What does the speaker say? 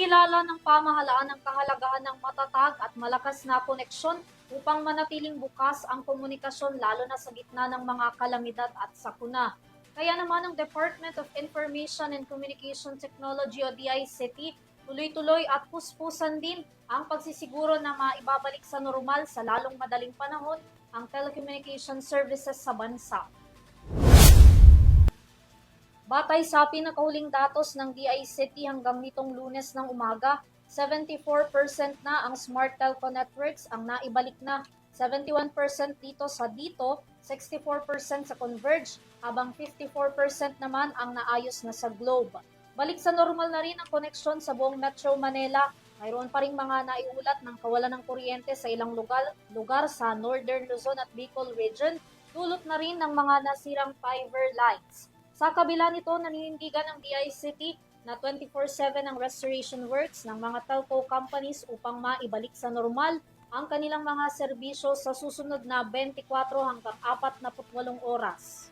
Ikinilala ng pamahalaan ang kahalagahan ng matatag at malakas na koneksyon upang manatiling bukas ang komunikasyon lalo na sa gitna ng mga kalamidad at sakuna. Kaya naman ang Department of Information and Communication Technology o DICT tuloy-tuloy at puspusan din ang pagsisiguro na maibabalik sa normal sa lalong madaling panahon ang telecommunication services sa bansa. Batay sa pinakahuling datos ng DICT hanggang nitong Lunes ng umaga, 74% na ang Smart Telco Networks ang naibalik na, 71% dito sa Dito, 64% sa Converge, habang 54% naman ang naayos na sa Globe. Balik sa normal na rin ang koneksyon sa buong Metro Manila. Mayroon pa rin mga naiulat ng kawalan ng kuryente sa ilang lugar sa Northern Luzon at Bicol Region, dulot na rin ng mga nasirang fiber lines. Sa kabila nito, naninindigan ng DICT na 24/7 ang restoration works ng mga telco companies upang maibalik sa normal ang kanilang mga serbisyo sa susunod na 24 hanggang 48 oras.